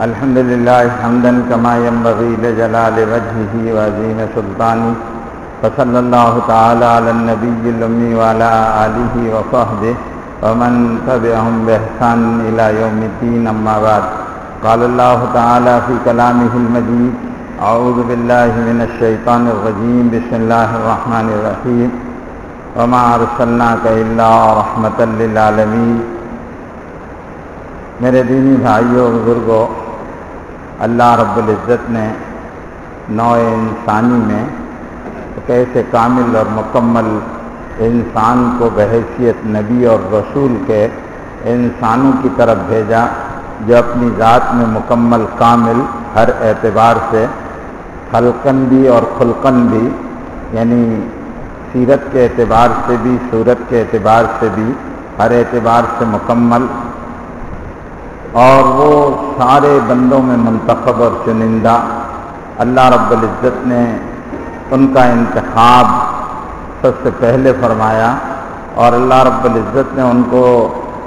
الحمد لله حمدا كما ينبغي لجلال وجهه وعظيم سلطانه وصلى الله تعالى على النبي الأمي وعلى آله وصحبه ومن تبعهم بإحسان إلى يوم الدين أما بعد قال الله تعالى في كلامه المجيد أعوذ بالله من الشيطان الرجيم بسم الله الرحمن الرحيم وما أرسلناك إلا رحمة للعالمين میرے دینی بھائیوں بزرگوں، اللہ رب العزت نے نوع انسانی میں کیسے کامل اور مکمل انسان کو بحیثیت نبی اور رسول کے انسانوں کی طرف بھیجا، جو اپنی ذات میں مکمل کامل ہر اعتبار سے، خلقن بھی اور خلقن بھی، یعنی سیرت کے اعتبار سے بھی، صورت کے اعتبار سے بھی، ہر اعتبار سے مکمل، اور وہ سارے بندوں میں منتخب اور چنندہ۔ اللہ رب العزت نے ان کا انتخاب سب سے پہلے فرمایا، اور اللہ رب العزت نے ان کو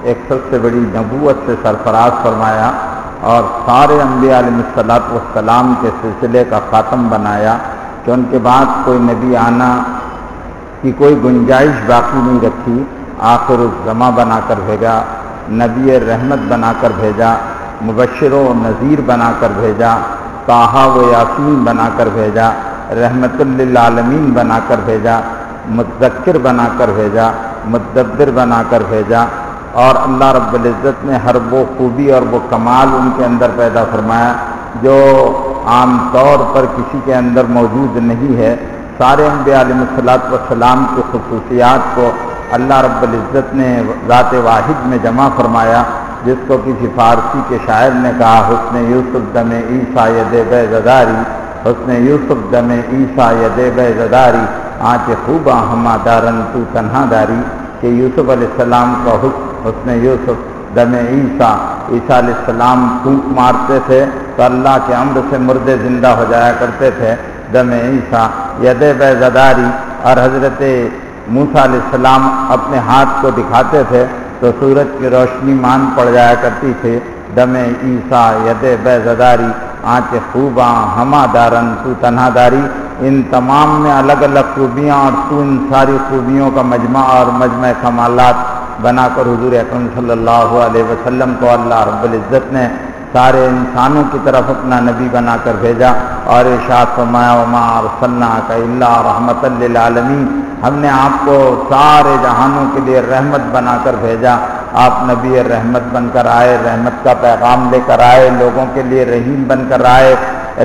ایک سب سے بڑی نبوت سے سرفراز فرمایا، اور سارے انبیاء علیہ السلام کے سلسلے کا خاتم بنایا کہ ان کے بعد کوئی نبی آنا کی کوئی گنجائش باقی نہیں رکھی۔ آخر الزماں بنا کر بھیجا، نبی رحمت بنا کر بھیجا، مبشر و نذیر بنا کر بھیجا، طٰہٰ و یاسین بنا کر بھیجا، رحمت للعالمین بنا کر بھیجا، مذکر بنا کر بھیجا، مدبر بنا کر بھیجا، اور اللہ رب العزت نے ہر وہ خوبی اور وہ کمال ان کے اندر پیدا فرمایا جو عام طور پر کسی کے اندر موجود نہیں ہے۔ سارے انبیاء علیہ السلام کی خصوصیات کو اللہ رب العزت نے ذات واحد میں جمع فرمایا، جس کو کسی فارسی کے شاعر نے کہا، حسن یوسف دم عیسیٰ ید بیضداری، حسن یوسف دم عیسیٰ ید بیضداری، آنچ خوباں ہما دارن تو تنہا داری، کہ یوسف علیہ السلام کا حسن یوسف دم عیسیٰ، عیسیٰ علیہ السلام پھونک مارتے تھے تو اللہ کے امر سے مردے زندہ ہو جایا کرتے تھے، دم عیسیٰ ید بیضداری، اور حضرت موسیٰ علیہ السلام اپنے ہاتھ کو دکھاتے تھے تو سورج کی روشنی مان پڑ جایا کرتی تھی، دم عیسیٰ ید بیضداری، آنچ خوباں ہما دارن تو تنہا داری۔ ان تمام میں الگ الگ خوبیاں، اور تو ان ساری خوبیوں کا مجمع اور مجمع کمالات بنا کر حضور اکرم صلی اللہ علیہ وسلم کو اللہ رب العزت نے سارے انسانوں کی طرف اپنا نبی بنا کر بھیجا، اور ارشاد فرمایا وما ارسلناک الا رحمۃ للعالمین، ہم نے آپ کو سارے جہانوں کے لیے رحمت بنا کر بھیجا۔ آپ نبی رحمت بن کر آئے، رحمت کا پیغام لے کر آئے، لوگوں کے لیے رحیم بن کر آئے،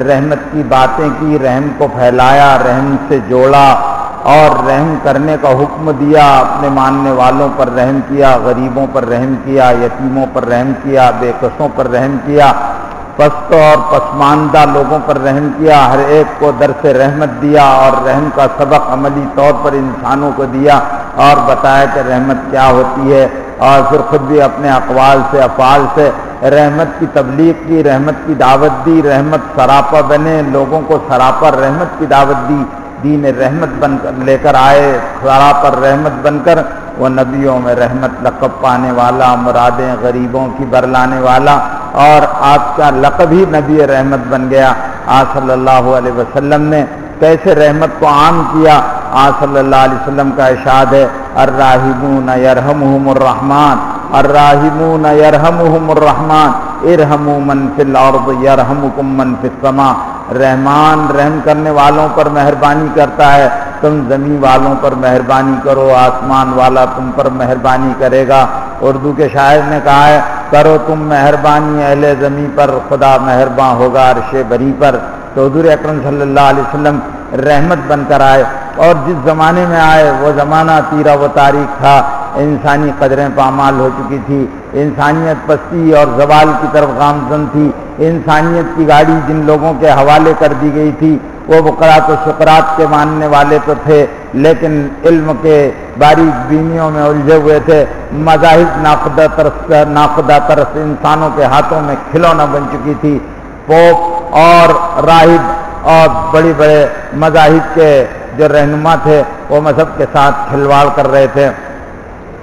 رحمت کی باتیں کی، رحم کو پھیلایا، رحم سے جوڑا، اور رحم کرنے کا حکم دیا، اپنے ماننے والوں پر رحم کیا، غریبوں پر رحم کیا، یتیموں پر رحم کیا، بے کسوں پر رحم کیا، پست اور پسماندہ لوگوں پر رحم کیا، ہر ایک کو درس رحمت دیا، اور رحم کا سبق عملی طور پر انسانوں کو دیا، اور بتایا کہ رحمت کیا ہوتی ہے، اور پھر خود بھی اپنے اقوال سے، افعال سے رحمت کی تبلیغ کی، رحمت کی دعوت دی، رحمت سراپا بنے، لوگوں کو سراپا رحمت کی دعوت دی، دین رحمت بن کر لے کر آئے، سراپا رحمت بن کر وہ نبیوں میں رحمت لقب پانے والا، مرادیں غریبوں کی برلانے والا، اور آپ کا لقب ہی نبی رحمت بن گیا۔ آپ صلی اللہ علیہ وسلم نے کیسے رحمت کو عام کیا؟ آپ صلی اللہ علیہ وسلم کا ارشاد ہے الراحمون یرحمہم الرحمن، الراحمون یرحمہم الرحمن، ارحموا من فی الارض یرحمکم من فی السماء، رحمان رحم کرنے والوں پر مہربانی کرتا ہے، تم زمین والوں پر مہربانی کرو، آسمان والا تم پر مہربانی کرے گا۔ اردو کے شاعر نے کہا ہے کرو تم مہربانی اہل زمین پر، خدا مہرباں ہوگا عرش بری پر۔ تو حضور اکرم صلی اللہ علیہ وسلم رحمت بن کر آئے، اور جس زمانے میں آئے وہ زمانہ تیرا و تاریک تھا، انسانی قدریں پامال ہو چکی تھی، انسانیت پستی اور زوال کی طرف گامزن تھی، انسانیت کی گاڑی جن لوگوں کے حوالے کر دی گئی تھی وہ بقرات و سقراط کے ماننے والے تو تھے، لیکن علم کے باریک بینیوں میں الجھے ہوئے تھے، مذاہب ناخدا ترس انسانوں کے ہاتھوں میں کھلونا بن چکی تھی، پوپ اور راہب اور بڑے بڑے مذاہب کے جو رہنما تھے وہ مذہب کے ساتھ کھلواڑ کر رہے تھے۔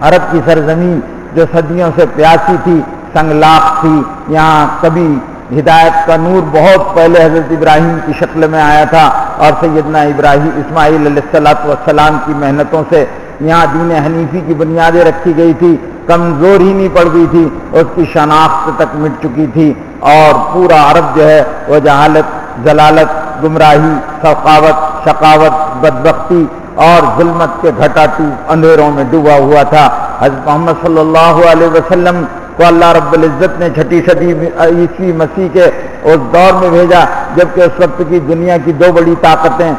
عرب کی سرزمین جو صدیوں سے پیاسی تھی، سنگلاخ تھی، یہاں کبھی ہدایت کا نور بہت پہلے حضرت ابراہیم کی شکل میں آیا تھا، اور سیدنا اسماعیل علیہ السلام کی محنتوں سے یہاں دین حنیفی کی بنیادیں رکھی گئی تھی، کمزور ہی نہیں پڑ گئی تھی، اس کی شناخت تک مٹ چکی تھی، اور پورا عرب جو ہے وہ جہالت، ضلالت، گمراہی، سخاوت، شقاوت، بدبختی اور ظلمت کے گھٹاٹو اندھیروں میں ڈوبا ہوا تھا۔ حضرت محمد صلی اللہ علیہ وسلم کو اللہ رب العزت نے چھٹی صدی عیسوی مسیح کے اس دور میں بھیجا جبکہ اس وقت کی دنیا کی دو بڑی طاقتیں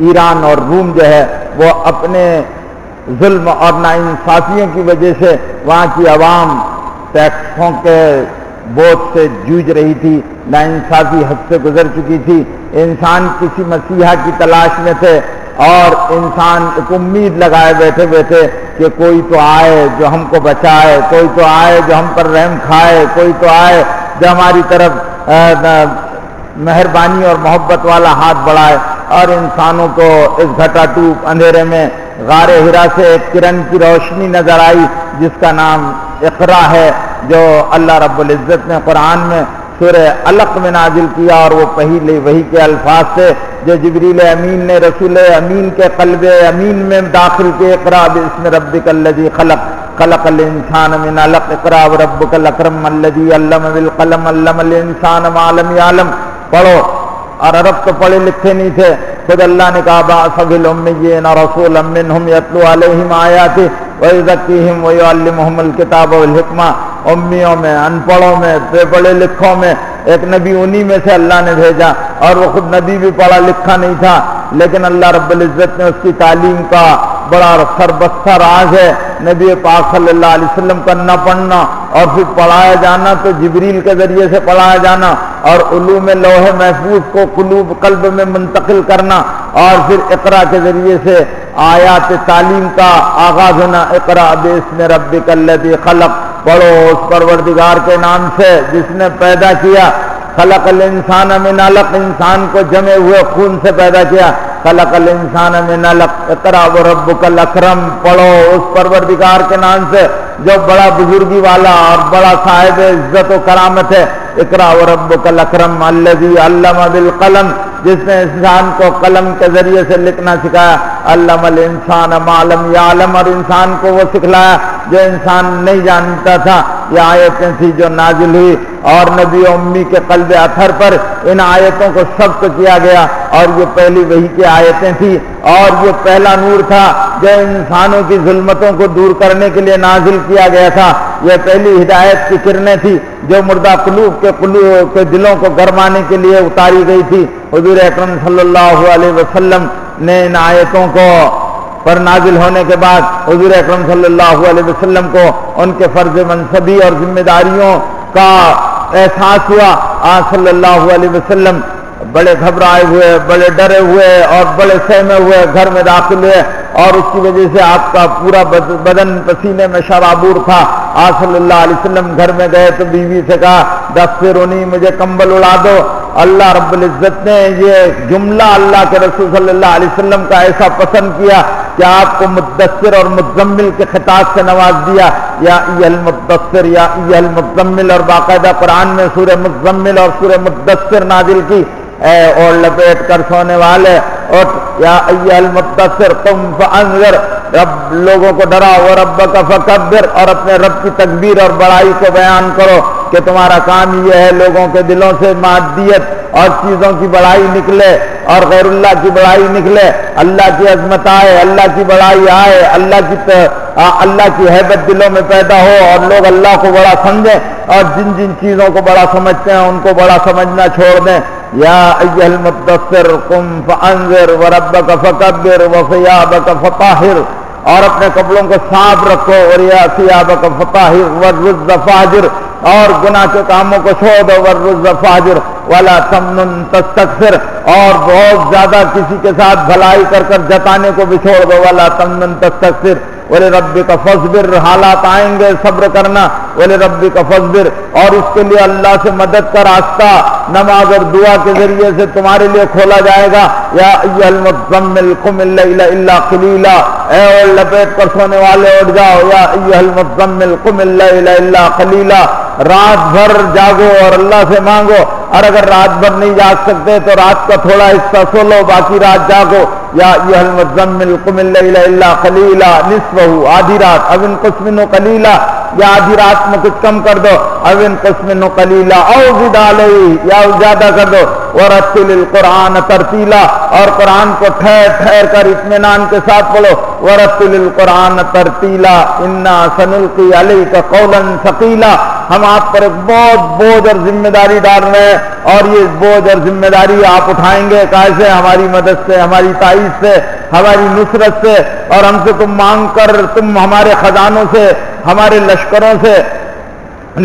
ایران اور روم جو ہے وہ اپنے ظلم اور ناانصافیوں کی وجہ سے وہاں کی عوام ٹیکسوں کے بوجھ سے جوجھ رہی تھی، ناانصافی حد سے گزر چکی تھی، انسان کسی مسیحا کی تلاش میں تھے، اور انسان ایک امید لگائے بیٹھے بیٹھے کہ کوئی تو آئے جو ہم کو بچائے، کوئی تو آئے جو ہم پر رحم کھائے، کوئی تو آئے جو ہماری طرف مہربانی اور محبت والا ہاتھ بڑھائے، اور انسانوں کو اس گھٹاٹوپ اندھیرے میں غار ہرا سے ایک کرن کی روشنی نظر آئی جس کا نام اقرا ہے، جو اللہ رب العزت نے قرآن میں سورہ علق میں نازل کیا، اور وہ پہلے وحی کے الفاظ سے جو جبریل امین نے رسول امین کے قلب امین میں داخل کے، اقرا باسم ربک الذی خلق خلق الانسان من علق اقرا وربک الاکرم الذی علم بالقلم علم الانسان ما لم یعلم، پڑھو۔ اور عرب تو پڑھے لکھے نہیں تھے، خود اللہ نے کہا بعث فی الامیین رسولا منہم یتلو علیہم آیاتہ ویزکیہم ویعلمہم الکتاب والحکمہ، امیوں میں، ان پڑھوں میں، بے پڑھے لکھوں میں ایک نبی انہی میں سے اللہ نے بھیجا، اور وہ خود نبی بھی پڑھا لکھا نہیں تھا، لیکن اللہ رب العزت نے اس کی تعلیم کا بڑا سربستہ راز ہے نبی پاک صلی اللہ علیہ وسلم کا نہ پڑھنا اور پھر پڑھایا جانا تو جبریل کے ذریعے سے پڑھایا جانا، اور علوم لوح محفوظ کو قلب میں منتقل کرنا، اور پھر اقرا کے ذریعے سے آیات تعلیم کا آغاز ہونا، اقرا باسم ربک الذی خلق، پڑھو اس پروردگار کے نام سے جس نے پیدا کیا، خلق الانسان من علق، انسان کو جمے ہوئے خون سے پیدا کیا، خلق الانسان من علق اقرا وربک الاکرم، پڑھو اس پروردگار کے نام سے جو بڑا بزرگی والا اور بڑا صاحب عزت و کرامت ہے، اقرا وربک الاکرم الذی علم بالقلم، جس نے انسان کو قلم کے ذریعے سے لکھنا سکھایا، علم الانسان ما لم یعلم، اور انسان کو وہ سکھلایا جو انسان نہیں جانتا تھا۔ یہ آیتیں تھی جو نازل ہوئی، اور نبی امی کے قلب اطہر پر ان آیتوں کو ثبت کیا گیا، اور یہ پہلی وحی کی آیتیں تھی، اور یہ پہلا نور تھا جو انسانوں کی ظلمتوں کو دور کرنے کے لیے نازل کیا گیا تھا، یہ پہلی ہدایت کی کرنیں تھی جو مردہ قلوب کے دلوں کو گرمانے کے لیے اتاری گئی تھی۔ حضور اکرم صلی اللہ علیہ وسلم نے ان آیتوں کو پر نازل ہونے کے بعد حضور اکرم صلی اللہ علیہ وسلم کو ان کے فرض منصبی اور ذمہ داریوں کا احساس ہوا۔ آپ صلی اللہ علیہ وسلم بڑے گھبرائے ہوئے، بڑے ڈرے ہوئے اور بڑے سہمے ہوئے گھر میں داخل ہوئے، اور اس کی وجہ سے آپ کا پورا بدن پسینے میں شرابور تھا۔ آپ صلی اللہ علیہ وسلم گھر میں گئے تو بیوی سے کہا دثرونی، مجھے کمبل اڑا دو۔ اللہ رب العزت نے یہ جملہ اللہ کے رسول صلی اللہ علیہ وسلم کا ایسا پسند کیا کہ آپ کو مدثر اور مزمل کے خطاب سے نواز دیا، یا ایھا المدثر یا ایھا المزمل، اور باقاعدہ قرآن میں سورہ مزمل اور سورہ مدثر نازل کی، اے اور لپیٹ کر سونے والے، اور یا ایھا المدثر قم فانذر، رب لوگوں کو ڈرا، وربک فکبر، اور اپنے رب کی تکبیر اور بڑائی کو بیان کرو کہ تمہارا کام یہ ہے لوگوں کے دلوں سے مادیت اور چیزوں کی بڑائی نکلے اور غیر اللہ کی بڑائی نکلے، اللہ کی عظمت آئے، اللہ کی بڑائی آئے، اللہ کی ہیبت دلوں میں پیدا ہو، اور لوگ اللہ کو بڑا سمجھیں، اور جن جن چیزوں کو بڑا سمجھتے ہیں ان کو بڑا سمجھنا چھوڑ دیں۔ یا ایھا المدثر قم فانذر وربک فکبر وثیابک فطہر، اور اپنے کپڑوں کو صاف رکھو، اور یا ثیابک فطہر والرجز فاہجر، اور گناہ کے کاموں کو چھوڑ دو، والرجز فاہجر ولا تمنن تستکثر، اور بہت زیادہ کسی کے ساتھ بھلائی کر جتانے کو بھی چھوڑ دو، ولا تمنن تستکثر وَلِرَبِّكَ فَاصْبِرْ، حالات آئیں گے صبر کرنا، وَلِرَبِّكَ فَاصْبِرْ، اور اس کے لیے اللہ سے مدد کا راستہ نماز اور دعا کے ذریعے سے تمہارے لیے کھولا جائے گا۔ یا ایھا المزمل قم اللیل الا قلیلا، اے اور لپیٹ کر سونے والے اٹھ جاؤ، یا ایھا المزمل قم اللیل الا قلیلا، رات بھر جاگو اور اللہ سے مانگو، اور اگر رات بھر نہیں جاگ سکتے تو رات کا تھوڑا حصہ سو لو، باقی رات جاگو۔ یا ایھا المزمل قم اللیل الا قلیلا نصفہ، آدھی رات او انقص منہ قلیلا، یا آدھی رات میں کچھ کم کر دو، او انقص منہ قلیلا او زد علیہ، یا زیادہ کر دو۔ ورتل القرآن ترتیلا، اور قرآن کو ٹھہر ٹھہر کر اطمینان کے ساتھ پڑھو۔ ورتل القرآن ترتیلا انا سنلقی علیک قولا ثقیلا، ہم آپ پر ایک بہت بوجھ اور ذمہ داری ڈال رہے ہیں، اور یہ بوجھ اور ذمہ داری آپ اٹھائیں گے کیسے؟ ہماری مدد سے، ہماری تائید سے، ہماری نصرت سے، اور ہم سے تم مانگ کر، تم ہمارے خزانوں سے، ہمارے لشکروں سے۔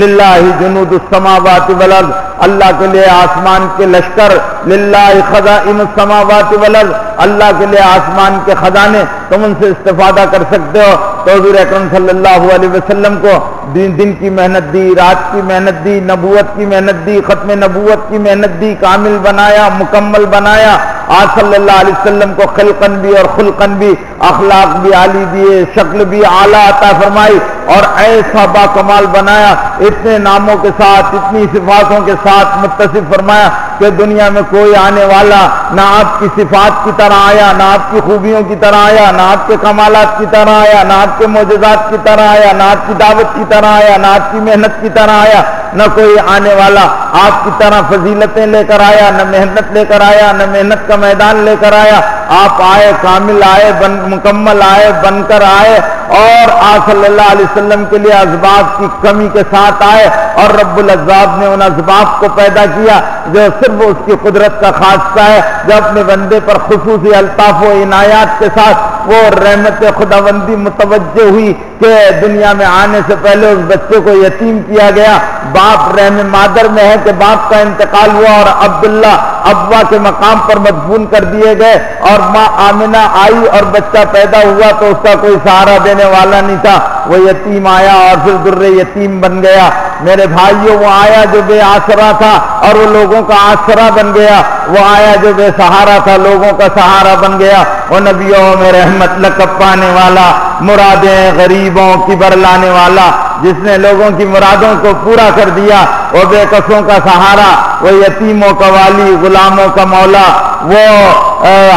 للہ جنود السماوات والارض، اللہ کے لیے آسمان کے لشکر، للہ خزائن السماوات والارض، اللہ کے لیے آسمان کے خزانے، تم ان سے استفادہ کر سکتے ہو۔ تو حضور اکرم صلی اللہ علیہ وسلم کو دن کی محنت دی، رات کی محنت دی، نبوت کی محنت دی، ختم نبوت کی محنت دی، کامل بنایا، مکمل بنایا۔ آج صلی اللہ علیہ وسلم کو خلقن بھی اور خلقن بھی، اخلاق بھی عالی دیے، شکل بھی اعلیٰ عطا فرمائی، اور ایسا با کمال بنایا، اتنے ناموں کے ساتھ، اتنی صفاتوں کے ساتھ متصف فرمایا کہ دنیا میں کوئی آنے والا نہ آپ کی صفات کی طرح آیا، نہ آپ کی خوبیوں کی طرح آیا، نہ آپ کے کمالات کی طرح آیا، نہ آپ کے معجزات کی طرح آیا، نہ آپ کی دعوت کی طرح آیا، نہ آپ کی محنت کی طرح آیا، نہ کوئی آنے والا آپ کی طرح فضیلتیں لے کر آیا، نہ محنت لے کر آیا، نہ محنت کا میدان لے کر آیا۔ آپ آئے، کامل آئے، مکمل آئے، بن کر آئے، اور آپ صلی اللہ علیہ وسلم کے لیے اسباب کی کمی کے ساتھ آئے، اور رب الاسباب نے ان اسباب کو پیدا کیا جو صرف اس کی قدرت کا خاصہ ہے، جو اپنے بندے پر خصوصی الطاف و عنایات کے ساتھ وہ رحمت خداوندی متوجہ ہوئی کہ دنیا میں آنے سے پہلے اس بچے کو یتیم کیا گیا۔ باپ رحم مادر میں ہے کہ باپ کا انتقال ہوا اور عبداللہ ابا کے مقام پر مدفون کر دیے گئے، اور ماں آمنہ آئی اور بچہ پیدا ہوا تو اس کا کوئی سہارا دینے والا نہیں تھا، وہ یتیم آیا اور پھر در یتیم بن گیا۔ میرے بھائیوں، وہ آیا جو بے آسرا تھا اور وہ لوگوں کا آسرا بن گیا، وہ آیا جو بے سہارا تھا، لوگوں کا سہارا بن گیا۔ وہ نبیوں میں رحمت لقب پانے والا، مرادیں غریبوں کی برلانے والا، جس نے لوگوں کی مرادوں کو پورا کر دیا، وہ بے کسوں کا سہارا، وہ یتیموں کا والی، غلاموں کا مولا، وہ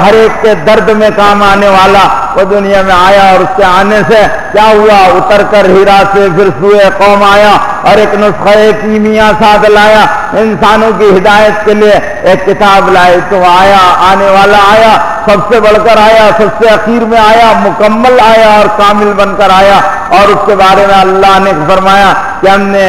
ہر ایک کے درد میں کام آنے والا، وہ دنیا میں آیا، اور اس کے آنے سے کیا ہوا؟ اتر کر ہیرا سے پھر سوئے قوم آیا اور ایک نسخہ کیمیا ساتھ لایا، انسانوں کی ہدایت کے لیے ایک کتاب لائے۔ تو آیا، آنے والا آیا، سب سے بڑھ کر آیا، سب سے اخیر میں آیا، مکمل آیا اور کامل بن کر آیا۔ اور اس کے بارے میں اللہ نے فرمایا کہ ہم نے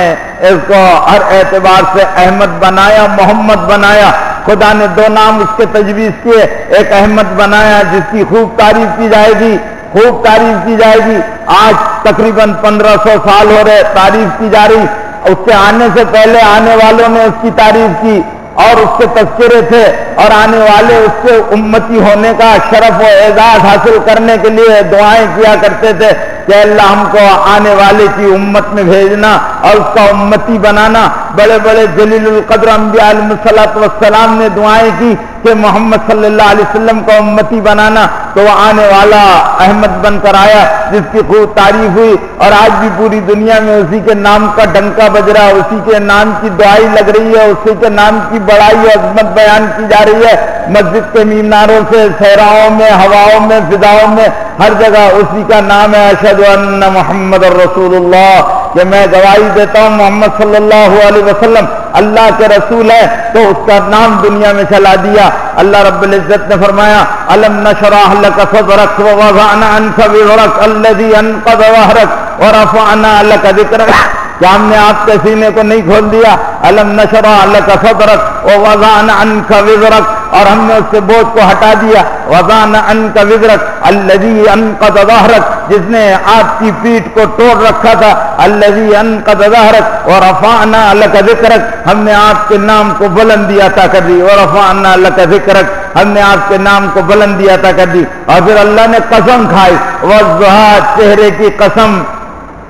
اس کو ہر اعتبار سے احمد بنایا، محمد بنایا۔ خدا نے دو نام اس کے تجویز کیے، ایک احمد بنایا جس کی خوب تعریف کی جائے گی، خوب تعریف کی جائے گی۔ آج تقریباً 1500 سال ہو رہے تعریف کی جا رہی، اس کے آنے سے پہلے آنے والوں نے اس کی تعریف کی اور اس کے تذکرے تھے، اور آنے والے اس کے امتی ہونے کا شرف و اعزاز حاصل کرنے کے لیے دعائیں کیا کرتے تھے کہ اللہ ہم کو آنے والے کی امت میں بھیجنا اور اس کا امتی بنانا۔ بڑے بڑے جلیل القدر انبیاء علیہ الصلوۃ والسلام نے دعائیں کی کہ محمد صلی اللہ علیہ وسلم کا امتی بنانا، تو وہ آنے والا احمد بن کر آیا جس کی خوب تعریف ہوئی، اور آج بھی پوری دنیا میں اسی کے نام کا ڈنکا بج رہا ہے، اسی کے نام کی دعائی لگ رہی ہے، اسی کے نام کی بڑائی و عظمت بیان کی جا رہی ہے۔ مسجد کے میناروں سے، صحراؤں میں، ہواؤں میں، فضاؤں میں، ہر جگہ اسی کا نام ہے، اشہد ان محمد رسول اللہ، کہ میں گواہی دیتا ہوں محمد صلی اللہ علیہ وسلم اللہ کے رسول ہے، تو اس کا نام دنیا میں چلا دیا۔ اللہ رب العزت نے فرمایا الم نشرح لك صدرك ووضعنا عنك وزرك الذي انقض ظهرك ورفعنا لك ذكرك، کیا ہم نے آپ کے سینے کو نہیں کھول دیا؟ الم نشرح لك صدرك ووضعنا عنك وزرك، اور ہم نے اس سے بوجھ کو ہٹا دیا۔ وضعنا عنك وزرك الذي انقض ظهرك، جس نے آپ کی پیٹھ کو توڑ رکھا تھا، الذي انقض ظهرك ورفعنا لك ذكرك، ہم نے آپ کے نام کو بلندی عطا کر دی۔ ورفعنا لك ذكرك، ہم نے آپ کے نام کو بلندی عطا کر دی۔ اور پھر اللہ نے قسم کھائی، والضحى، چہرے کی قسم۔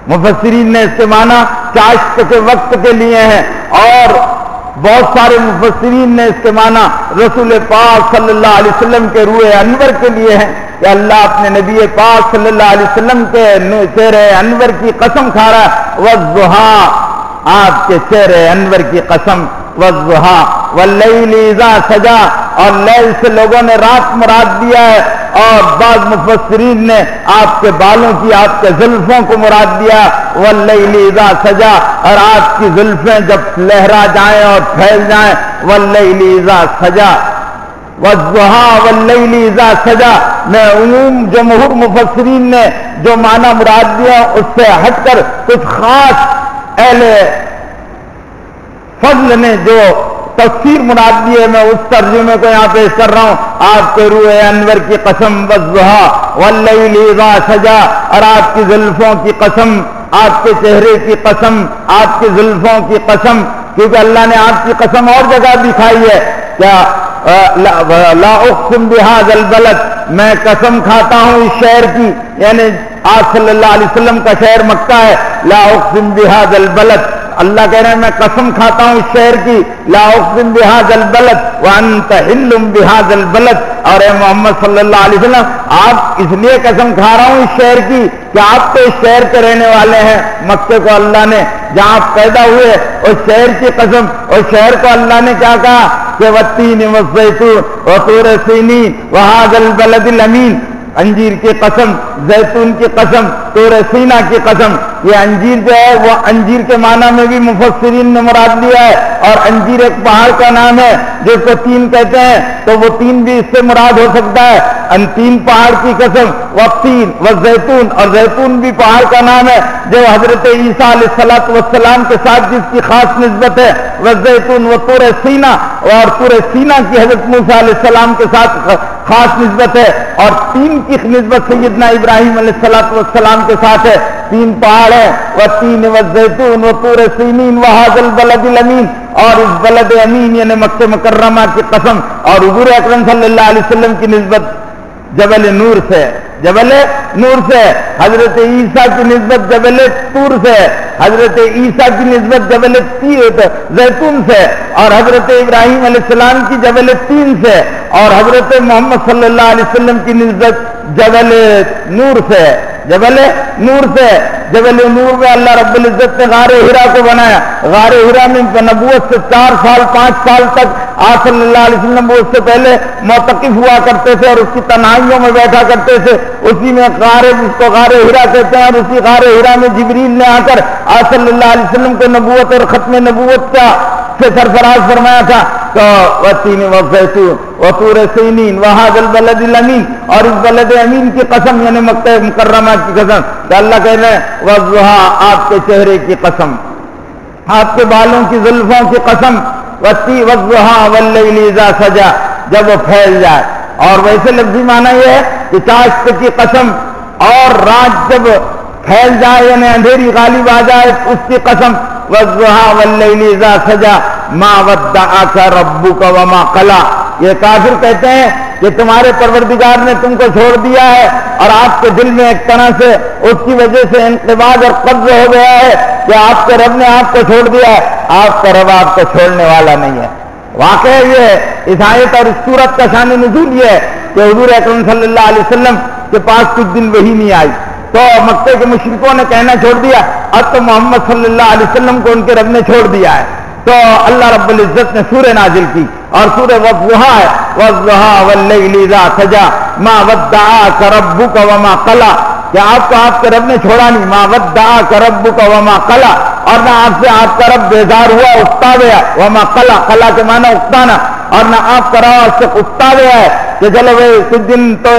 مفسرین نے اس کے معنی چاشت کے وقت کے لیے ہیں، اور بہت سارے مفسرین نے اس کے معنی رسول پاک صلی اللہ علیہ وسلم کے روح انور کے لیے ہیں کہ اللہ اپنے نبی پاک صلی اللہ علیہ وسلم کے چہرے انور کی قسم کھا رہا ہے۔ والضحى، آپ کے چہرے انور کی قسم، والضحیٰ واللیل اذا سجا، اور لیل سے لوگوں نے رات مراد دیا ہے، اور بعض مفسرین نے آپ کے بالوں کی، آپ کے زلفوں کو مراد دیا، واللیل اذا سجا، اور آپ کی زلفیں جب لہرا جائیں اور پھیل جائیں، واللیل اذا سجا، والضحیٰ واللیل اذا سجا میں عموم جمہور مفسرین نے جو معنی مراد دیا اس سے ہٹ کر کچھ خاص اہل فضل نے جو تفسیر مراد دی ہے، میں اس ترجمے کو یہاں پیش کر رہا ہوں۔ آپ کے روح انور کی قسم، والضحیٰ واللیل اذا سجا، اور آپ کی زلفوں کی قسم، آپ کے چہرے کی قسم، آپ کی زلفوں کی قسم، کیونکہ اللہ نے آپ کی قسم اور جگہ بھی کھائی ہے، کیا لا اقسم بہذا البلد، میں قسم کھاتا ہوں اس شہر کی، یعنی آپ صلی اللہ علیہ وسلم کا شہر مکہ ہے، لا اقسم بہذا البلد، اللہ کہہ رہے ہیں میں قسم کھاتا ہوں اس شہر کی، لا اقسم بہذا البلد وانت حل بہذا البلد، اور اے محمد صلی اللہ علیہ وسلم آپ اس لیے قسم کھا رہا ہوں اس شہر کی کہ آپ تو اس شہر کے رہنے والے ہیں۔ مکے کو اللہ نے جہاں آپ پیدا ہوئے اس شہر کی قسم، اس شہر کو اللہ نے کیا کہا کہ والتین والزیتون وطور سینین وہذا البلد الامین، انجیر کی قسم، زیتون کی قسم، طور سینا کی قسم۔ یہ انجیر جو ہے وہ انجیر کے معنی میں بھی مفسرین نے مراد لیا ہے، اور انجیر ایک پہاڑ کا نام ہے جس کو تین کہتے ہیں، تو وہ تین بھی اس سے مراد ہو سکتا ہے، ان تین پہاڑ کی قسم، والتین والزیتون، اور زیتون بھی پہاڑ کا نام ہے جو حضرت عیسیٰ علیہ الصلوۃ والسلام کے ساتھ جس کی خاص نسبت ہے، والزیتون وطور سینا، اور طور سینا کی حضرت موسیٰ علیہ السلام کے ساتھ خاص نسبت ہے، اور تین کی نسبت سیدنا ابراہیم علیہ الصلوۃ والسلام کے ساتھ ہے۔ تین پہاڑ ہے، والتین والزیتون وطور سینین وہذا البلد الامین، اور اس بلد امین یعنی مکہ مکرمہ کی قسم، اور حضور اکرم صلی اللہ علیہ وسلم کی نسبت جبل نور سے، جبل نور سے، حضرت عیسیٰ کی نسبت جبل طور سے، حضرت عیسیٰ کی نسبت جبل زیتون سے، اور حضرت ابراہیم علیہ السلام کی جبل تین سے، اور حضرت محمد صلی اللہ علیہ وسلم کی نسبت جبل نور سے، جبل نور سے۔ جبل نور میں اللہ رب العزت نے غار ہرا کو بنایا، غار ہرا میں نبوت سے 4 سال 5 سال تک آپ صلی اللہ علیہ وسلم وہ اس سے پہلے معتکف ہوا کرتے تھے اور اس کی تنہائیوں میں بیٹھا کرتے تھے، اسی میں جس کو غار ہرا کہتے ہیں، اور اسی غار ہرا میں جبریل نے آ کر آپ صلی اللہ علیہ وسلم کو نبوت اور ختم نبوت کا سے سرفراز فرمایا تھا۔ تو والتین والزیتون وطور سینین وہذا البلد الامین، اور اس بلد امین کی قسم یعنی مکہ مکرمہ کی قسم، تو اللہ کہہ رہے ہیں والضحیٰ آپ کے چہرے کی قسم، آپ کے بالوں کی زلفوں کی قسم، والضحیٰ واللیل اذا سجا، جب وہ پھیل جائے، اور ویسے لفظی معنی یہ ہے کہ چاشت کی قسم، اور رات جب پھیل جائے یعنی اندھیری غالب آ جائے اس کی قسم، والضحیٰ واللیل اذا سجا ما ودعک ربک وما قلی۔ یہ کافر کہتے ہیں کہ تمہارے پروردگار نے تم کو چھوڑ دیا ہے، اور آپ کے دل میں ایک طرح سے اس کی وجہ سے انقباض اور قبض ہو گیا ہے کہ آپ کے رب نے آپ کو چھوڑ دیا ہے۔ آپ کا رب آپ کو چھوڑنے والا نہیں ہے۔ واقعہ یہ اس آیت اور اس سورت کا شان نزول یہ ہے کہ حضور اکرم صلی اللہ علیہ وسلم کے پاس کچھ دن وحی نہیں آئی، تو مکے کے مشرکوں نے کہنا چھوڑ دیا اب تو محمد صلی اللہ علیہ وسلم کو ان کے رب نے چھوڑ دیا ہے، تو اللہ رب العزت نے سورہ نازل کی، اور سورہ والضحیٰ ہے، والضحیٰ واللیل اذا سجا ما ودعک ربک وما قلی، کہ آپ کو آپ کے رب نے چھوڑا نہیں، ما ودعک ربک وما قلی، اور نہ آپ سے آپ کا رب بیزار ہوا اکتا گیا، وما قلی، قلی کے معنی اکتانا، اور نہ آپ کا رب سے اکتا گیا ہے کہ چلو بھائی کچھ دن تو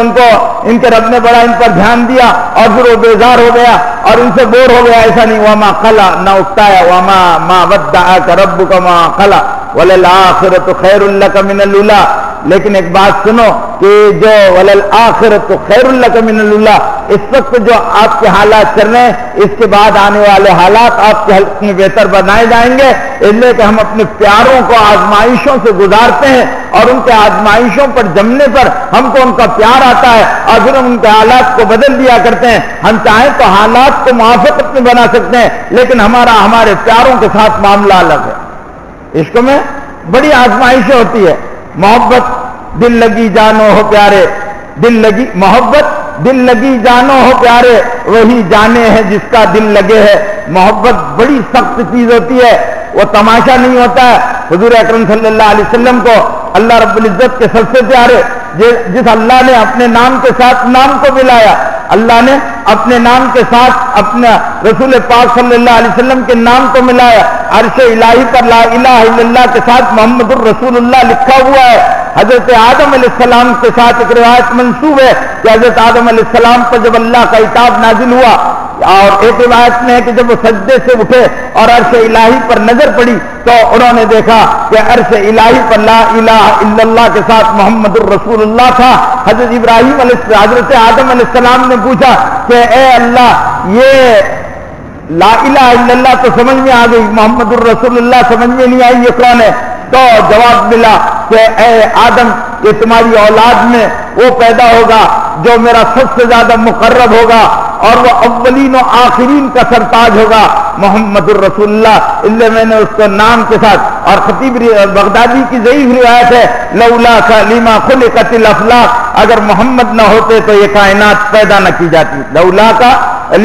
ان کے رب نے بڑا ان پر دھیان دیا اور پھر وہ بیزار ہو گیا اور ان سے بور ہو گیا، ایسا نہیں، وما قلی، نہ اکتایا، وما ما ودعک ربک وما قلی وللآخرۃ خیر لک من الاولی۔ لیکن ایک بات سنو کہ جو وللآخرۃ خیر لک من الاولی، اس وقت جو آپ کے حالات چل رہے ہیں اس کے بعد آنے والے حالات آپ کے حلق میں بہتر بنائے جائیں گے، اس لیے کہ ہم اپنے پیاروں کو آزمائشوں سے گزارتے ہیں اور ان کے آزمائشوں پر جمنے پر ہم کو ان کا پیار آتا ہے اور پھر ہم ان کے حالات کو بدل دیا کرتے ہیں۔ ہم چاہیں تو حالات کو موافقت میں بنا سکتے ہیں، لیکن ہمارے پیاروں کے ساتھ معاملہ الگ ہے۔ عشق میں بڑی آزمائشیں ہوتی ہے، محبت دل لگی جانو ہو پیارے، دل لگی محبت دل لگی جانو ہو پیارے وہی جانے ہے جس کا دل لگے ہے. محبت بڑی سخت چیز ہوتی ہے, وہ تماشا نہیں ہوتا ہے. حضور اکرم صلی اللہ علیہ وسلم کو اللہ رب العزت کے سب سے پیارے جس اللہ نے اپنے نام کے ساتھ نام کو ملایا, اللہ نے اپنے نام کے ساتھ اپنا رسول پاک صلی اللہ علیہ وسلم کے نام کو ملایا. عرش الہی پر لا الہ الا اللہ کے ساتھ محمد الرسول اللہ لکھا ہوا ہے. حضرت آدم علیہ السلام کے ساتھ ایک روایت منسوب ہے کہ حضرت آدم علیہ السلام پر جب اللہ کا عتاب نازل ہوا, اور ایک روایت میں ہے کہ جب وہ سجدے سے اٹھے اور عرش الہی پر نظر پڑی تو انہوں نے دیکھا کہ عرش الہی پر لا الہ الا اللہ کے ساتھ محمد الرسول اللہ تھا. حضرت حضرت آدم علیہ السلام نے پوچھا کہ اے اللہ یہ لا الہ الا اللہ تو سمجھ میں آ گئی, محمد الرسول اللہ سمجھ میں نہیں آئی, یہ کون ہے؟ تو جواب ملا کہ اے آدم یہ تمہاری اولاد میں وہ پیدا ہوگا جو میرا سب سے زیادہ مقرب ہوگا اور وہ اولین و آخرین کا سرتاج ہوگا, محمد الرسول اللہ. اس لیے میں نے اس کو نام کے ساتھ, اور خطیب بغدادی کی ضعیف روایت ہے لولا کا لما خلقت الافلاق, اگر محمد نہ ہوتے تو یہ کائنات پیدا نہ کی جاتی. لولا کا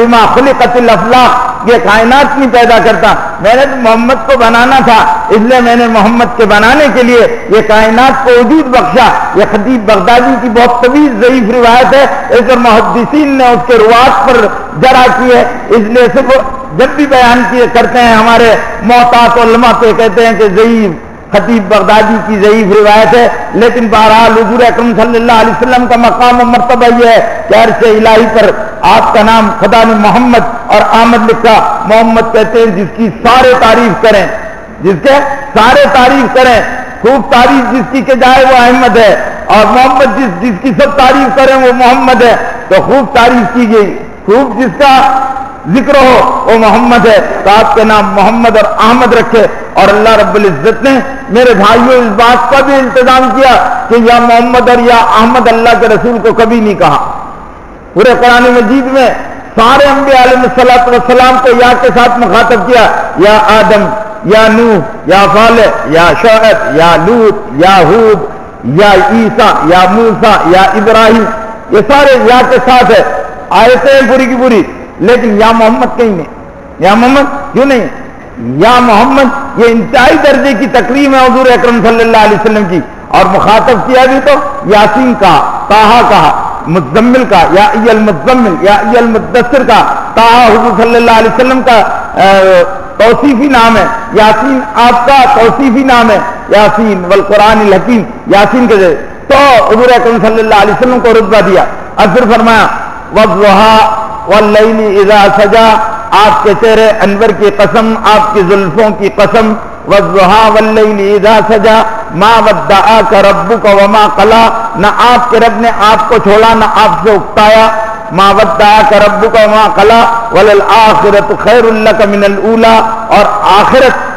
لما خلقت الافلاق, یہ کائنات نہیں پیدا کرتا, میں نے تو محمد کو بنانا تھا, اس لیے میں نے محمد کے بنانے کے لیے یہ کائنات کو وجود بخشا. یہ خطیب بغدادی کی بہت طویل ضعیف روایت ہے, اس پر محدثین نے اس کے روات پر جرح کی ہے. اس لیے صرف جب بھی بیان کیے کرتے ہیں ہمارے محتاط علماء تو کہتے ہیں کہ ضعیف خطیب بغدادی کی ضعیف روایت ہے. لیکن بہرحال حضور اکرم صلی اللہ علیہ وسلم کا مقام و مرتبہ یہ ہے کہ عرش الہی پر آپ کا نام خدا نے محمد اور آمد لکھا. محمد کہتے ہیں جس کی سارے تعریف کریں, جس کے سارے تعریف کریں, خوب تعریف جس کی کہ جائے وہ احمد ہے, اور محمد جس کی سب تعریف کریں وہ محمد ہے. تو خوب تعریف کی گئی, خوب جس کا ذکر ہو وہ محمد ہے, تو آپ کے نام محمد اور احمد رکھے. اور اللہ رب العزت نے میرے بھائیوں اس بات کا بھی انتظام کیا کہ یا محمد اور یا احمد اللہ کے رسول کو کبھی نہیں کہا. پورے قرآن مجید میں سارے انبیاء علیہ الصلوۃ والسلام کو یا کے ساتھ مخاطب کیا, یا آدم, یا نوح, یا صالح, یا شعیب, یا لوط, یا ہود, یا عیسیٰ, یا موسیٰ, یا ابراہیم, یہ سارے یا کے ساتھ ہے. آیتیں پوری کی پوری, لیکن یا محمد کہیں نہیں. یا محمد کیوں نہیں؟ یا محمد یہ انتہائی درجے کی تکریم ہے حضور اکرم صلی اللہ علیہ وسلم کی. اور مخاطب کیا بھی تو یاسین کہا, طٰہٰ کہا, مزمل کا, یا ای المزمل, یا ای المدثر کا. طٰہٰ حضور صلی اللہ علیہ وسلم کا توصیفی نام ہے, یاسین آپ کا توصیفی نام ہے, یاسین والقرآن الحکیم, یاسین کے ذریعے تو حضور اکرم صلی اللہ علیہ وسلم کو رتبہ دیا. اور پھر فرمایا والضحیٰ واللیل اذا سجا, آپ کے چہرے انور کی قسم, آپ کی زلفوں کی قسم. والضحیٰ واللیل اذا سجا ما ودعاک ربک وما قلی, نہ آپ کے رب نے آپ کو چھوڑا نہ آپ سے اکتایا. ما ودعاک ربک وما قلی وللآخرۃ خیر لک من الاولی, اور آخرت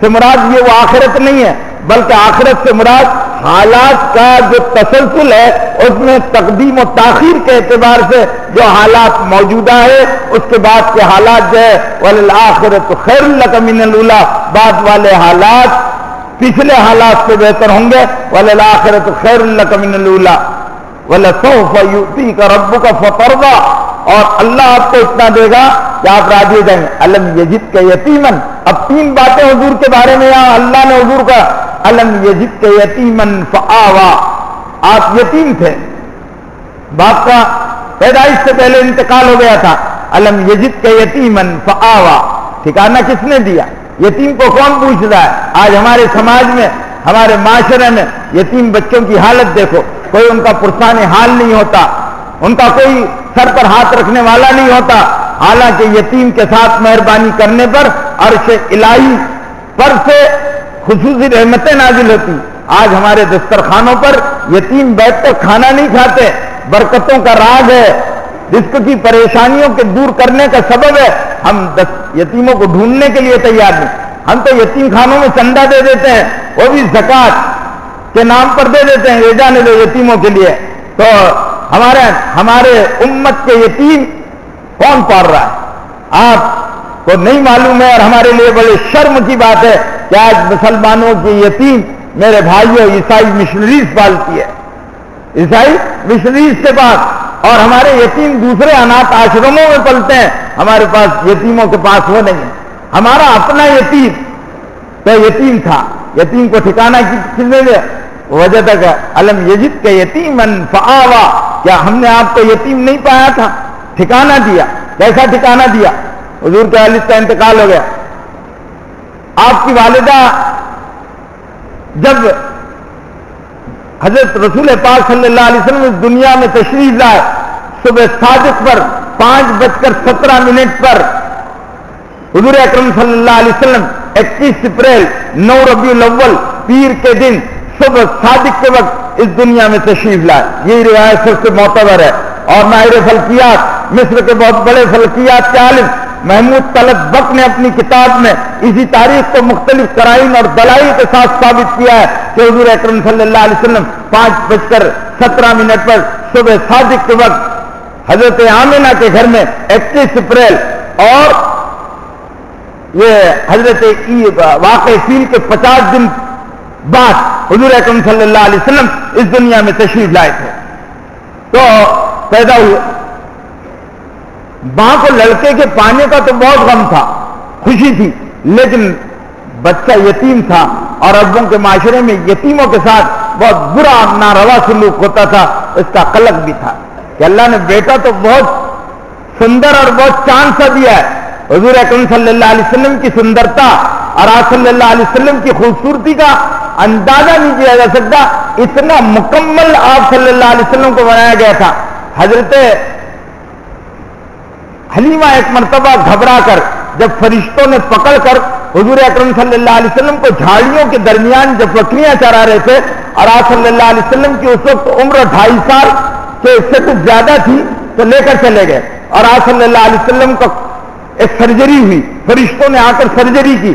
سے مراد یہ وہ آخرت نہیں ہے بلکہ آخرت سے مراد حالات کا جو تسلسل ہے, اس میں تقدیم و تاخیر کے اعتبار سے جو حالات موجودہ ہے اس کے بعد کے حالات جو ہے وَلِلْآخِرَةُ خَيْرٌ لَكَ مِنَ الْأُولَىٰ, بعد والے حالات پچھلے حالات سے بہتر ہوں گے. وَلِلْآخِرَةُ خَيْرٌ لَكَ مِنَ الْأُولَىٰ وَلَسَوْفَ يُؤْتِيكَ رَبُّكَ فَتَرْضَىٰ, اور اللہ آپ کو اتنا دے گا کہ آپ راضی ہو جائیں گے. الم یجدک یتیمن, اب تین باتیں حضور کے بارے میں یہاں اللہ نے حضور کا الم یجدک یتیمن فآویٰ, آپ یتیم تھے, باپ کا پیدائش سے پہلے انتقال ہو گیا تھا. الم یجدک یتیمن فآویٰ, ٹھکانہ کس نے دیا؟ یتیم کو کون پوچھ رہا ہے؟ آج ہمارے سماج میں, ہمارے معاشرے میں یتیم بچوں کی حالت دیکھو, کوئی ان کا پرسان حال نہیں ہوتا, ان کا کوئی سر پر ہاتھ رکھنے والا نہیں ہوتا. حالانکہ یتیم کے ساتھ مہربانی کرنے پر عرش الہی پر سے خصوصی رحمتیں نازل ہوتی. آج ہمارے دسترخوانوں پر یتیم بیٹھ کر کھانا نہیں کھاتے, برکتوں کا راز ہے, رزق کی پریشانیوں کے دور کرنے کا سبب ہے. ہم یتیموں کو ڈھونڈنے کے لیے تیار نہیں, ہم تو یتیم خانوں میں چندہ دے دیتے ہیں, وہ بھی زکوٰۃ کے نام پر دے دیتے ہیں, یہ جانے دو یتیموں کے لیے. تو ہمارے امت کے یتیم کون پال رہا ہے آپ کو نہیں معلوم ہے. اور ہمارے لیے بڑے شرم کی بات ہے کہ آج مسلمانوں کی یتیم میرے بھائیوں عیسائی مشنریز پالتی ہے. عیسائی مشنریز کے پاس اور ہمارے یتیم دوسرے انات آشرموں میں پلتے ہیں، ہمارے پاس یتیموں کے پاس وہ نہیں ہے. ہمارا اپنا یتیم تو یتیم تھا، یتیم کو ٹھکانہ کس نے دیا؟ وجدک الم یجدک یتیما فآویٰ، کیا ہم نے آپ کو یتیم نہیں پایا تھا؟ ٹھکانہ دیا. کیسا ٹھکانہ دیا؟ حضور کے والد کا انتقال ہو گیا. آپ کی والدہ جب حضرت رسول پاک صلی اللہ علیہ وسلم اس دنیا میں تشریف لائے، صبح صادق پر 5:17 پر حضور اکرم صلی اللہ علیہ وسلم 21 اپریل 9 ربیع الاول پیر کے دن صبح صادق کے وقت اس دنیا میں تشریف لائے. یہی روایت سب سے معتبر ہے. اور ماہر فلکیات، مصر کے بہت بڑے فلکیات کے عالم محمود طلعت بک نے اپنی کتاب میں اسی تاریخ کو مختلف قرائن اور دلائل کے ساتھ ثابت کیا ہے کہ حضور اکرم صلی اللہ علیہ وسلم 5:17 پر صبح صادق کے وقت حضرت آمنہ کے گھر میں 21 اپریل اور یہ حضرت واقع فیل کے 50 دن بعد حضور اکرم صلی اللہ علیہ وسلم اس دنیا میں تشریف لائے تھے. تو پیدا ہوئے. ماں کو لڑکے کے پانے کا تو بہت غم تھا، خوشی تھی، لیکن بچہ یتیم تھا اور عربوں کے معاشرے میں یتیموں کے ساتھ بہت برا ناروا سلوک ہوتا تھا. اس کا قلق بھی تھا کہ اللہ نے بیٹا تو بہت سندر اور بہت چاند سا دیا ہے. حضور اکرم صلی اللہ علیہ وسلم کی سندرتا اور آپ صلی اللہ علیہ وسلم کی خوبصورتی کا اندازہ نہیں کیا جا سکتا. اتنا مکمل آپ صلی اللہ علیہ وسلم کو بنایا گیا تھا. حضرت حلیمہ ایک مرتبہ گھبرا کر جب فرشتوں نے پکڑ کر حضور اکرم صلی اللہ علیہ وسلم کو جھاڑیوں کے درمیان جب بکریاں چرا رہے تھے اور آپ صلی اللہ علیہ وسلم کی اس وقت عمر 2.5 سال سے اس سے کچھ زیادہ تھی تو لے کر چلے گئے اور آپ صلی اللہ علیہ وسلم کو ایک سرجری ہوئی. فرشتوں نے آ کر سرجری کی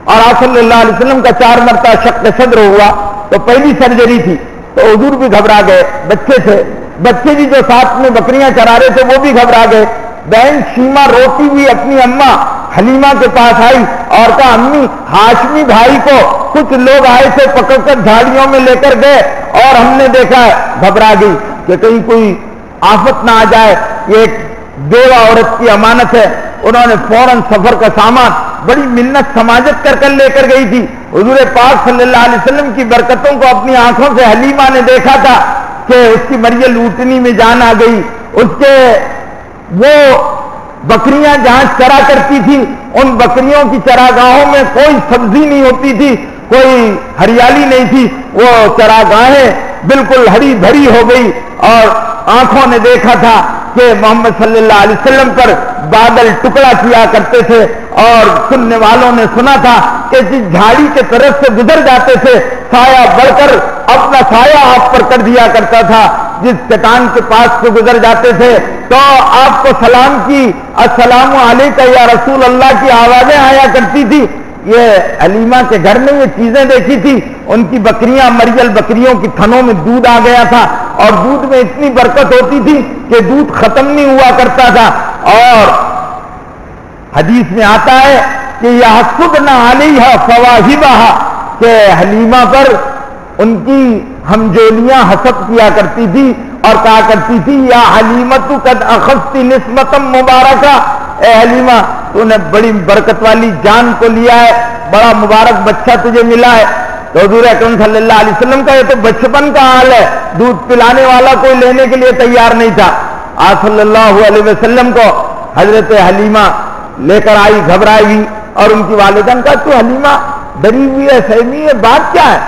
اور آپ صلی اللہ علیہ وسلم کا 4 مرتبہ شق صدر ہوا. تو پہلی سرجری تھی تو حضور بھی گھبرا گئے. بچے تھے، بچے بھی جو ساتھ میں بکریاں چرا رہے تھے وہ بھی گھبرا گئے. بہن شیما روتی ہوئی اپنی اماں حلیمہ کے پاس آئی اور کہا امی ہاشمی بھائی کو کچھ لوگ آئے تھے پکڑ کر جھاڑیوں میں لے کر گئے اور ہم نے دیکھا ہے. گھبرا گئی کہ کہیں کوئی آفت نہ آ جائے. یہ ایک بیوہ عورت کی امانت ہے. انہوں نے فوراً سفر کا سامان بڑی منت سماجت کر لے کر گئی تھی. حضور پاک صلی اللہ علیہ وسلم کی برکتوں کو اپنی آنکھوں سے حلیمہ نے دیکھا تھا کہ اس کی مریل اوٹنی میں جان آ گئی. اس کے وہ بکریاں جہاں چرا کرتی تھی ان بکریوں کی چراگاہوں میں کوئی سبزی نہیں ہوتی تھی، کوئی ہریالی نہیں تھی. وہ چراگاہیں بالکل ہری بھری ہو گئی اور آنکھوں نے دیکھا تھا کہ محمد صلی اللہ علیہ وسلم پر بادل ٹکڑا کیا کرتے تھے اور سننے والوں نے سنا تھا کہ جس جھاڑی کے طرف سے گزر جاتے تھے سایہ بڑھ کر اپنا سایہ آپ پر کر دیا کرتا تھا. جس چٹان کے پاس سے گزر جاتے تھے تو آپ کو سلام کی السلام علیکم یا رسول اللہ کی آوازیں آیا کرتی تھی. یہ حلیمہ کے گھر میں یہ چیزیں دیکھی تھی. ان کی بکریاں مریل بکریوں کی تھنوں میں دودھ آ گیا تھا اور دودھ میں اتنی برکت ہوتی تھی کہ دودھ ختم نہیں ہوا کرتا تھا. اور حدیث میں آتا ہے کہ یحسبن علیہا فواہبہا کہ حلیمہ پر ان کی ہمجولیاں حسد کیا کرتی تھی اور کہا کرتی تھی یا حلیمۃ قد اخذت نسمۃ مبارکہ، اے حلیمہ تو نے بڑی برکت والی جان کو لیا ہے، بڑا مبارک بچہ تجھے ملا ہے. تو حضور اکرم صلی اللہ علیہ وسلم کا یہ تو بچپن کا حال ہے، دودھ پلانے والا کوئی لینے کے لیے تیار نہیں تھا. آپ صلی اللہ علیہ وسلم کو حضرت حلیمہ لے کر آئی گھبرائی ہوئی اور ان کی والدین کا تو حلیمہ ڈری ہوئی ہے، سہمی ہے، بات کیا ہے؟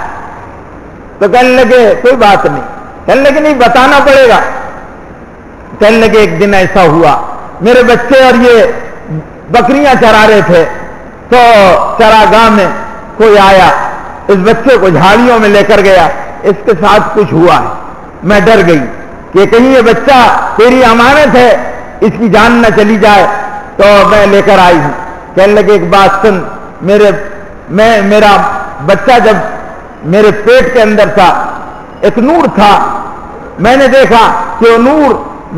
تو کہنے لگے کوئی بات نہیں. کہنے لگے نہیں بتانا پڑے گا. کہنے لگے ایک دن ایسا ہوا میرے بچے اور یہ بکریاں چرا رہے تھے تو چراگاہ میں کوئی آیا اس بچے کو جھاڑیوں میں لے کر گیا. اس کے ساتھ کچھ ہوا ہے. میں ڈر گئی کہ کہیں یہ بچہ تیری امانت ہے اس کی جان نہ چلی جائے تو میں لے کر آئی ہوں. کہنے لگے ایک بات سن، میرا بچہ جب میرے پیٹ کے اندر تھا ایک نور تھا، میں نے دیکھا کہ وہ نور